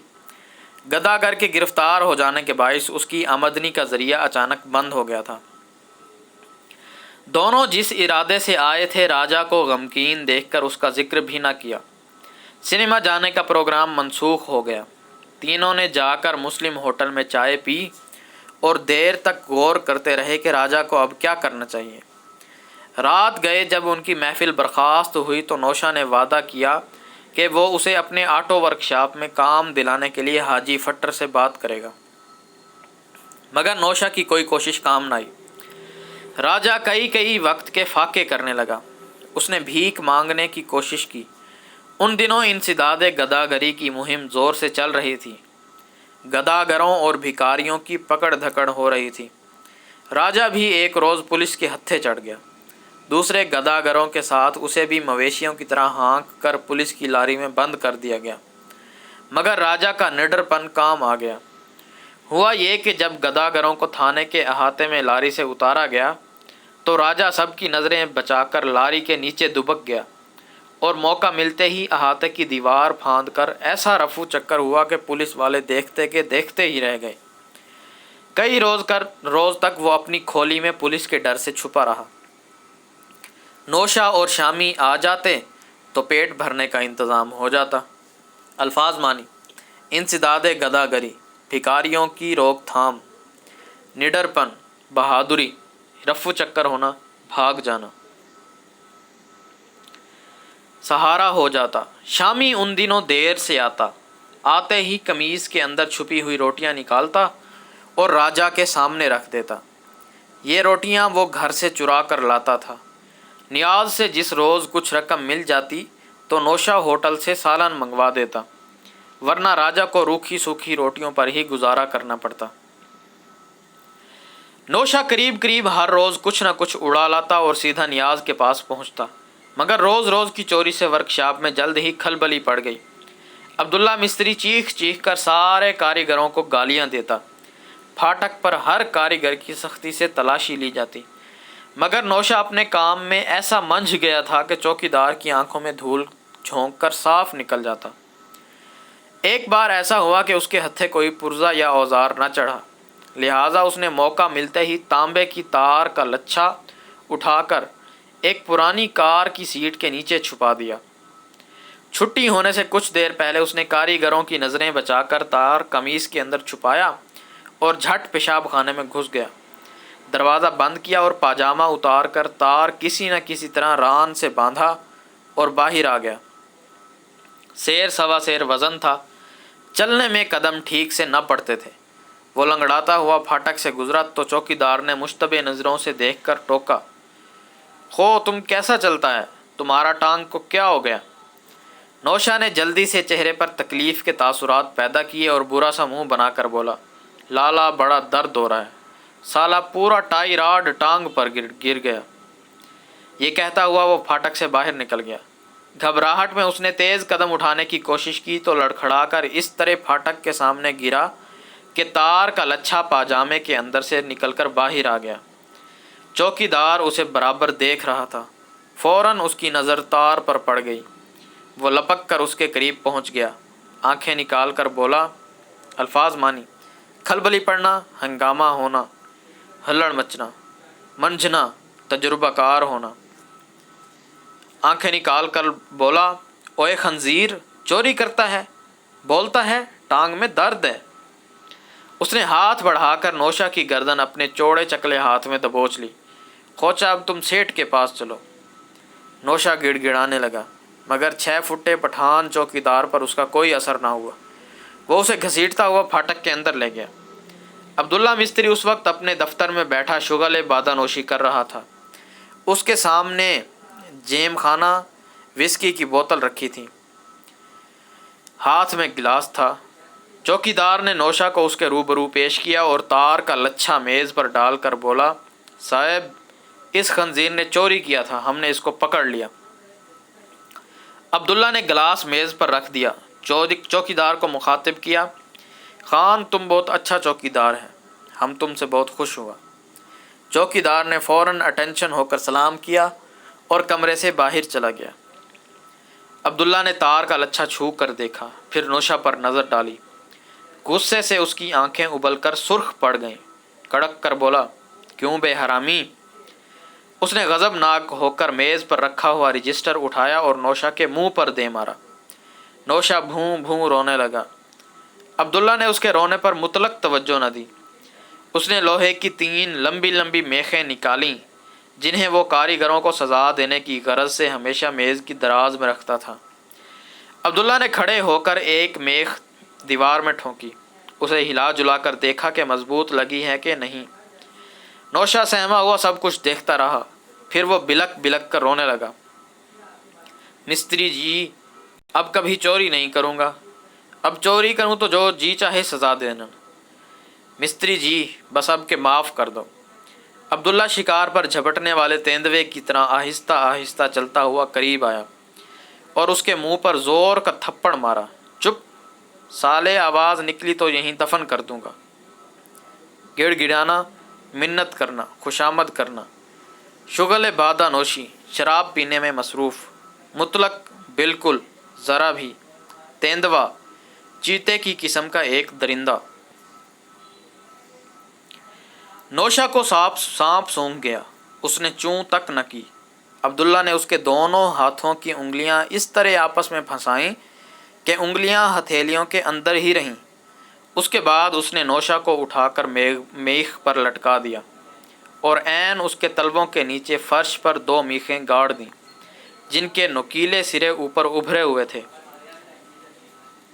گداگر کے گرفتار ہو جانے کے باعث اس کی آمدنی کا ذریعہ اچانک بند ہو گیا تھا۔ دونوں جس ارادے سے آئے تھے، راجہ کو غمگین دیکھ کر اس کا ذکر بھی نہ کیا۔ سنیما جانے کا پروگرام منسوخ ہو گیا۔ تینوں نے جا کر مسلم ہوٹل میں چائے پی اور دیر تک غور کرتے رہے کہ راجہ کو اب کیا کرنا چاہیے۔ رات گئے جب ان کی محفل برخاست ہوئی تو نوشا نے وعدہ کیا کہ وہ اسے اپنے آٹو ورکشاپ میں کام دلانے کے لیے حاجی فٹر سے بات کرے گا، مگر نوشا کی کوئی کوشش کام نہ آئی۔ راجہ کئی وقت کے فاقے کرنے لگا۔ اس نے بھیک مانگنے کی کوشش کی۔ ان دنوں انسداد گداگری کی مہم زور سے چل رہی تھی۔ گداگروں اور بھکاریوں کی پکڑ دھکڑ ہو رہی تھی۔ راجہ بھی ایک روز پولیس کے ہتھے چڑھ گیا۔ دوسرے گداگروں کے ساتھ اسے بھی مویشیوں کی طرح ہانک کر پولیس کی لاری میں بند کر دیا گیا، مگر راجہ کا نڈر پن کام آ گیا۔ ہوا یہ کہ جب گداگروں کو تھانے کے احاطے میں لاری سے اتارا گیا تو راجہ سب کی نظریں بچا کر لاری کے نیچے دبک گیا اور موقع ملتے ہی احاطے کی دیوار پھاند کر ایسا رفو چکر ہوا کہ پولیس والے دیکھتے کہ دیکھتے ہی رہ گئے۔ کئی روز تک وہ اپنی کھولی میں پولیس کے ڈر سے چھپا رہا۔ نوشا اور شامی آ جاتے تو پیٹ بھرنے کا انتظام ہو جاتا۔ الفاظ مانی: انسداد گداگری، بھکاریوں کی روک تھام، نڈر پن، بہادری، رفو چکر ہونا، بھاگ جانا۔ سہارا ہو جاتا۔ شامی ان دنوں دیر سے آتا۔ آتے ہی قمیض کے اندر چھپی ہوئی روٹیاں نکالتا اور راجہ کے سامنے رکھ دیتا۔ یہ روٹیاں وہ گھر سے چرا کر لاتا تھا۔ نیاز سے جس روز کچھ رقم مل جاتی تو نوشا ہوٹل سے سالن منگوا دیتا، ورنہ راجہ کو روکھی سوکھی روٹیوں پر ہی گزارا کرنا پڑتا۔ نوشا قریب ہر روز کچھ نہ کچھ اڑا لاتا اور سیدھا نیاز کے پاس پہنچتا، مگر روز کی چوری سے ورکشاپ میں جلد ہی کھلبلی پڑ گئی۔ عبداللہ مستری چیخ کر سارے کاریگروں کو گالیاں دیتا۔ پھاٹک پر ہر کاریگر کی سختی سے تلاشی لی جاتی، مگر نوشا اپنے کام میں ایسا منجھ گیا تھا کہ چوکیدار کی آنکھوں میں دھول جھونک کر صاف نکل جاتا۔ ایک بار ایسا ہوا کہ اس کے ہتھے کوئی پرزہ یا اوزار نہ چڑھا، لہٰذا اس نے موقع ملتے ہی تانبے کی تار کا لچھا اٹھا کر ایک پرانی کار کی سیٹ کے نیچے چھپا دیا۔ چھٹی ہونے سے کچھ دیر پہلے اس نے کاریگروں کی نظریں بچا کر تار قمیص کے اندر چھپایا اور جھٹ پیشاب خانے میں گھس گیا۔ دروازہ بند کیا اور پاجامہ اتار کر تار کسی نہ کسی طرح ران سے باندھا اور باہر آ گیا۔ سیر سوا سیر وزن تھا، چلنے میں قدم ٹھیک سے نہ پڑتے تھے۔ وہ لنگڑاتا ہوا پھاٹک سے گزرا تو چوکیدار نے مشتبہ نظروں سے دیکھ کر ٹوکا، خو تم کیسا چلتا ہے؟ تمہارا ٹانگ کو کیا ہو گیا؟ نوشا نے جلدی سے چہرے پر تکلیف کے تاثرات پیدا کیے اور برا سا منہ بنا کر بولا، لالا بڑا درد ہو رہا ہے، سالا پورا ٹائی راڈ ٹانگ پر گر گیا۔ یہ کہتا ہوا وہ پھاٹک سے باہر نکل گیا۔ گھبراہٹ میں اس نے تیز قدم اٹھانے کی کوشش کی تو لڑکھڑا کر اس طرح پھاٹک کے سامنے گرا کہ تار کا لچھا پاجامے کے اندر سے نکل کر باہر آ گیا۔ چوکیدار اسے برابر دیکھ رہا تھا۔ فوراً اس کی نظر تار پر پڑ گئی۔ وہ لپک کر اس کے قریب پہنچ گیا، آنکھیں نکال کر بولا، الفاظ مانی: کھلبلی پڑنا، ہنگامہ ہونا، ہلڑ مچنا، منجھنا، تجربہ کار ہونا۔ آنکھیں نکال کر بولا، اوے خنزیر، چوری کرتا ہے، بولتا ہے ٹانگ میں درد ہے۔ اس نے ہاتھ بڑھا کر نوشا کی گردن اپنے چوڑے چکلے ہاتھ میں دبوچ لی۔ خوچا اب تم سیٹھ کے پاس چلو۔ نوشا گڑ گڑانے لگا، مگر 6 فٹے پٹھان چوکیدار پر اس کا کوئی اثر نہ ہوا۔ وہ اسے گھسیٹتا ہوا پھاٹک کے اندر لے گیا۔ عبداللہ مستری اس وقت اپنے دفتر میں بیٹھا شغل بادہ نوشی کر رہا تھا۔ اس کے سامنے جیم خانہ وسکی کی بوتل رکھی تھی، ہاتھ میں گلاس تھا۔ چوکیدار نے نوشا کو اس کے روبرو پیش کیا اور تار کا لچھا میز پر ڈال کر بولا، صاحب اس خنزیر نے چوری کیا تھا، ہم نے اس کو پکڑ لیا۔ عبداللہ نے گلاس میز پر رکھ دیا، چوکیدار کو مخاطب کیا، خان تم بہت اچھا چوکیدار ہے، ہم تم سے بہت خوش ہوا۔ چوکیدار نے فوراً اٹینشن ہو کر سلام کیا اور کمرے سے باہر چلا گیا۔ عبداللہ نے تار کا لچھا چھو کر دیکھا، پھر نوشا پر نظر ڈالی۔ غصے سے اس کی آنکھیں ابل کر سرخ پڑ گئیں۔ کڑک کر بولا، کیوں بے حرامی؟ اس نے غضب ناک ہو کر میز پر رکھا ہوا رجسٹر اٹھایا اور نوشا کے منہ پر دے مارا۔ نوشا بھوں بھوں رونے لگا۔ عبداللہ نے اس کے رونے پر مطلق توجہ نہ دی۔ اس نے لوہے کی 3 لمبی لمبی میخیں نکالیں جنہیں وہ کاریگروں کو سزا دینے کی غرض سے ہمیشہ میز کی دراز میں رکھتا تھا۔ عبداللہ نے کھڑے ہو کر ایک میخ دیوار میں ٹھونکی، اسے ہلا جلا کر دیکھا کہ مضبوط لگی ہے کہ نہیں۔ نوشا سہما ہوا سب کچھ دیکھتا رہا، پھر وہ بلک بلک کر رونے لگا۔ مستری جی اب کبھی چوری نہیں کروں گا، اب چوری کروں تو جو جی چاہے سزا دینا۔ مستری جی بس اب کے معاف کر دو۔ عبداللہ شکار پر جھپٹنے والے تیندوے کی طرح آہستہ آہستہ چلتا ہوا قریب آیا اور اس کے منہ پر زور کا تھپڑ مارا۔ چپ سالے، آواز نکلی تو یہیں دفن کر دوں گا۔ گڑ گڑانا، منت کرنا، خوشامد کرنا، شغل بادہ نوشی، شراب پینے میں مصروف، مطلق بالکل ذرا بھی، تیندوا، چیتے کی قسم کا ایک درندہ۔ نوشا کو سانپ سونگھ گیا، اس نے چوں تک نہ کی۔ عبداللہ نے اس کے دونوں ہاتھوں کی انگلیاں اس طرح آپس میں پھنسائیں کہ انگلیاں ہتھیلیوں کے اندر ہی رہیں۔ اس کے بعد اس نے نوشا کو اٹھا کر میخ پر لٹکا دیا اور عین اس کے تلووں کے نیچے فرش پر 2 میخیں گاڑ دیں جن کے نوکیلے سرے اوپر ابھرے ہوئے تھے۔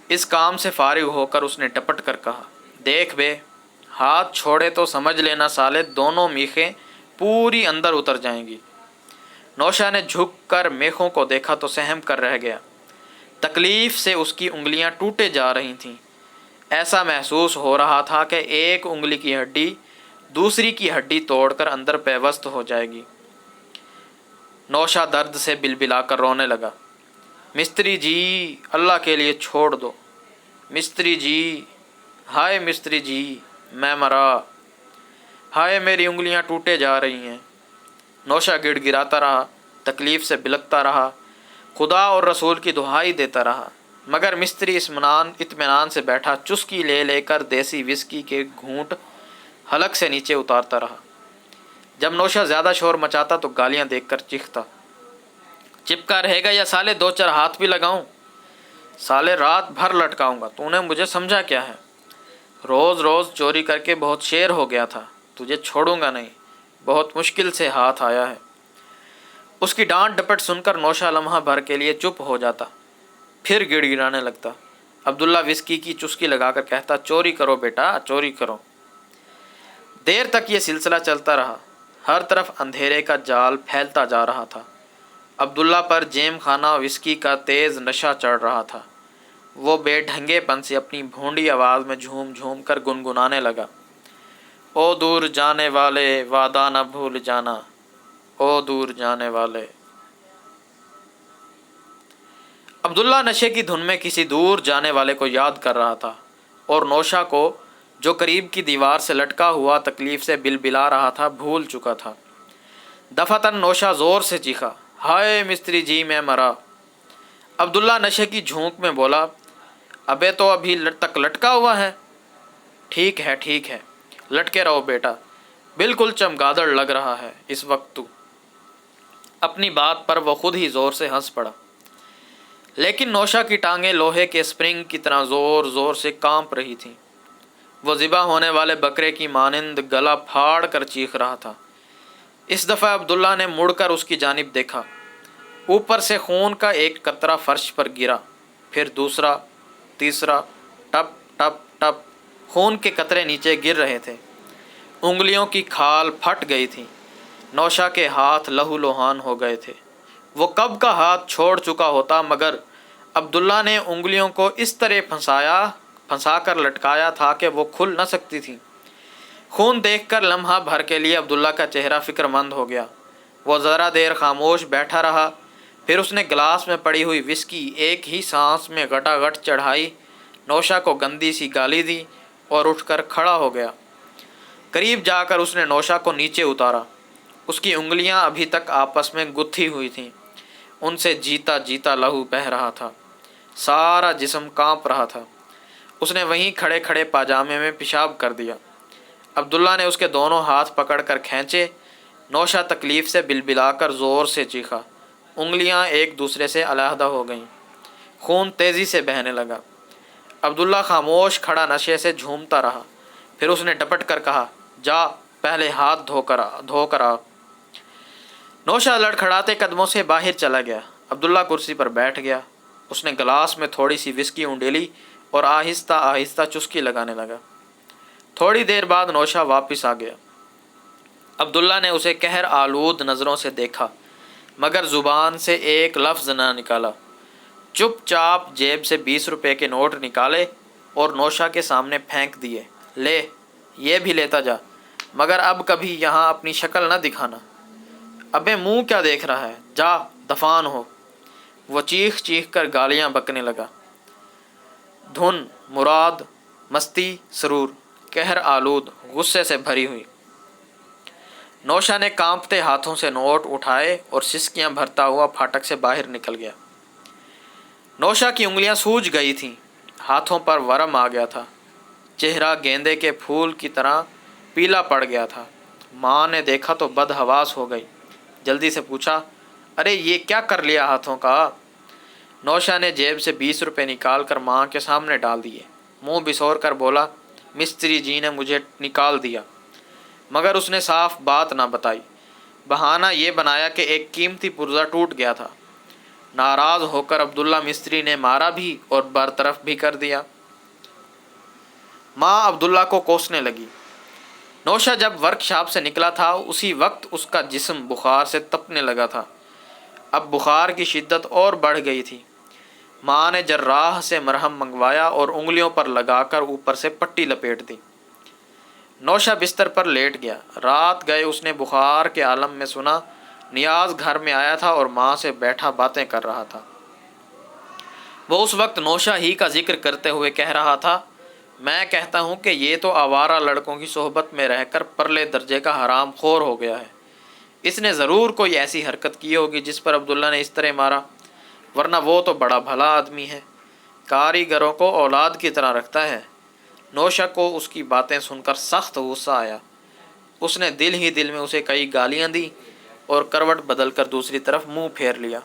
اس کام سے فارغ ہو کر اس نے ٹپٹ کر کہا، دیکھ بے، ہاتھ چھوڑے تو سمجھ لینا سالے دونوں میخیں پوری اندر اتر جائیں گی۔ نوشا نے جھک کر میخوں کو دیکھا تو سہم کر رہ گیا۔ تکلیف سے اس کی انگلیاں ٹوٹے جا رہی تھیں۔ ایسا محسوس ہو رہا تھا کہ ایک انگلی کی ہڈی دوسری کی ہڈی توڑ کر اندر پیوست ہو جائے گی۔ نوشا درد سے بلبلا کر رونے لگا، مستری جی اللہ کے لیے چھوڑ دو، مستری جی، ہائے مستری جی میں مرا، ہائے میری انگلیاں ٹوٹے جا رہی ہیں۔ نوشا گڑ گڑاتا رہا، تکلیف سے بلکتا رہا، خدا اور رسول کی دہائی دیتا رہا، مگر مستری اطمینان سے بیٹھا چسکی لے لے کر دیسی وسکی کے گھونٹ حلق سے نیچے اتارتا رہا۔ جب نوشا زیادہ شور مچاتا تو گالیاں دیکھ کر چیختا، چپکا رہے گا یا سالے 2-4 ہاتھ بھی لگاؤں؟ سالے رات بھر لٹکاؤں گا، تو نے مجھے سمجھا کیا ہے؟ روز روز چوری کر کے بہت شیر ہو گیا تھا، تجھے چھوڑوں گا نہیں، بہت مشکل سے ہاتھ آیا ہے۔ اس کی ڈانٹ ڈپٹ سن کر نوشا لمحہ بھر کے لیے چپ ہو جاتا، پھر گڑ گڑانے لگتا۔ عبداللہ وسکی کی چسکی لگا کر کہتا، چوری کرو بیٹا، چوری کرو۔ دیر تک یہ سلسلہ چلتا رہا، ہر طرف اندھیرے کا جال پھیلتا جا رہا تھا۔ عبداللہ پر جیم خانہ وسکی کا تیز نشہ چڑھ رہا تھا۔ وہ بے ڈھنگے پن سے اپنی بھونڈی آواز میں جھوم جھوم کر گنگنانے لگا، او دور جانے والے وعدہ نہ بھول جانا، او دور جانے والے۔ عبداللہ نشے کی دھن میں کسی دور جانے والے کو یاد کر رہا تھا اور نوشا کو جو قریب کی دیوار سے لٹکا ہوا تکلیف سے بلبلا رہا تھا بھول چکا تھا۔ دفعتاً نوشا زور سے چیخا، ہائے مستری جی میں مرا۔ عبداللہ نشے کی جھونک میں بولا، ابے تو ابھی تک لٹکا ہوا ہے۔ ٹھیک ہے ٹھیک ہے، لٹکے رہو بیٹا، بالکل چمگادڑ لگ رہا ہے اس وقت تو۔ اپنی بات پر وہ خود ہی زور سے ہنس پڑا، لیکن نوشا کی ٹانگیں لوہے کے اسپرنگ کی طرح زور زور سے کانپ رہی تھیں۔ وہ ذبح ہونے والے بکرے کی مانند گلا پھاڑ کر چیخ رہا تھا۔ اس دفعہ عبداللہ نے مڑ کر اس کی جانب دیکھا۔ اوپر سے خون کا ایک قطرہ فرش پر گرا، پھر دوسرا، تیسرا، ٹپ ٹپ ٹپ خون کے قطرے نیچے گر رہے تھے۔ انگلیوں کی کھال پھٹ گئی تھی۔ نوشا کے ہاتھ لہو لہان ہو گئے تھے۔ وہ کب کا ہاتھ چھوڑ چکا ہوتا، مگر عبداللہ نے انگلیوں کو اس طرح پھنسا کر لٹکایا تھا کہ وہ کھل نہ سکتی تھی۔ خون دیکھ کر لمحہ بھر کے لیے عبداللہ کا چہرہ فکر مند ہو گیا۔ وہ ذرا دیر خاموش بیٹھا رہا، پھر اس نے گلاس میں پڑی ہوئی وسکی ایک ہی سانس میں گٹا گٹ چڑھائی، نوشا کو گندی سی گالی دی اور اٹھ کر کھڑا ہو گیا۔ قریب جا کر اس نے نوشا کو نیچے اتارا۔ اس کی انگلیاں ابھی تک آپس میں گتھی ہوئی تھیں، ان سے جیتا جیتا لہو بہہ رہا تھا، سارا جسم کانپ رہا تھا۔ اس نے وہیں کھڑے کھڑے پاجامے میں پیشاب کر دیا۔ عبداللہ نے اس کے دونوں ہاتھ پکڑ کر کھینچے۔ نوشا تکلیف سے بلبلا کر زور سے چیخا، انگلیاں ایک دوسرے سے علیحدہ ہو گئیں، خون تیزی سے بہنے لگا۔ عبداللہ خاموش کھڑا نشے سے جھومتا رہا، پھر اس نے ڈپٹ کر کہا، جا پہلے ہاتھ دھو کر آ۔ نوشا لڑکھڑاتے قدموں سے باہر چلا گیا۔ عبداللہ کرسی پر بیٹھ گیا۔ اس نے گلاس میں تھوڑی سی وسکی اونڈیلی اور آہستہ آہستہ چسکی لگانے لگا۔ تھوڑی دیر بعد نوشا واپس آ گیا۔ عبداللہ نے اسے قہر آلود نظروں سے دیکھا، مگر زبان سے ایک لفظ نہ نکالا۔ چپ چاپ جیب سے 20 روپے کے نوٹ نکالے اور نوشا کے سامنے پھینک دیے۔ لے، یہ بھی لیتا جا، مگر اب کبھی یہاں اپنی شکل نہ دکھانا۔ ابے منہ کیا دیکھ رہا ہے، جا دفان ہو۔ وہ چیخ چیخ کر گالیاں بکنے لگا۔ دھن، مراد، مستی، سرور، قہر آلود، غصے سے بھری ہوئی۔ نوشا نے کانپتے ہاتھوں سے نوٹ اٹھائے اور سسکیاں بھرتا ہوا پھاٹک سے باہر نکل گیا۔ نوشا کی انگلیاں سوج گئی تھیں، ہاتھوں پر ورم آ گیا تھا، چہرہ گیندے کے پھول کی طرح پیلا پڑ گیا تھا۔ ماں نے دیکھا تو بدحواس ہو گئی، جلدی سے پوچھا، ارے یہ کیا کر لیا ہاتھوں کا؟ نوشا نے جیب سے 20 روپے نکال کر ماں کے سامنے ڈال دیے، منہ بسور کر بولا، مستری جی نے مجھے نکال دیا۔ مگر اس نے صاف بات نہ بتائی، بہانہ یہ بنایا کہ ایک قیمتی پرزہ ٹوٹ گیا تھا۔ ناراض ہو کر عبداللہ مستری نے مارا بھی اور برطرف بھی کر دیا۔ ماں عبداللہ کو کوسنے لگی۔ نوشا جب ورک شاپ سے نکلا تھا اسی وقت اس کا جسم بخار سے تپنے لگا تھا۔ اب بخار کی شدت اور بڑھ گئی تھی۔ ماں نے جراح سے مرہم منگوایا اور انگلیوں پر لگا کر اوپر سے پٹی لپیٹ دی۔ نوشا بستر پر لیٹ گیا۔ رات گئے اس نے بخار کے عالم میں سنا نیاز گھر میں آیا تھا اور ماں سے بیٹھا باتیں کر رہا تھا۔ وہ اس وقت نوشا ہی کا ذکر کرتے ہوئے کہہ رہا تھا، میں کہتا ہوں کہ یہ تو آوارہ لڑکوں کی صحبت میں رہ کر پرلے درجے کا حرام خور ہو گیا ہے۔ اس نے ضرور کوئی ایسی حرکت کی ہوگی جس پر عبداللہ نے اس طرح مارا، ورنہ وہ تو بڑا بھلا آدمی ہے، کاریگروں کو اولاد کی طرح رکھتا ہے۔ نوشا کو اس کی باتیں سن کر سخت غصہ آیا۔ اس نے دل ہی دل میں اسے کئی گالیاں دی اور کروٹ بدل کر دوسری طرف منہ پھیر لیا۔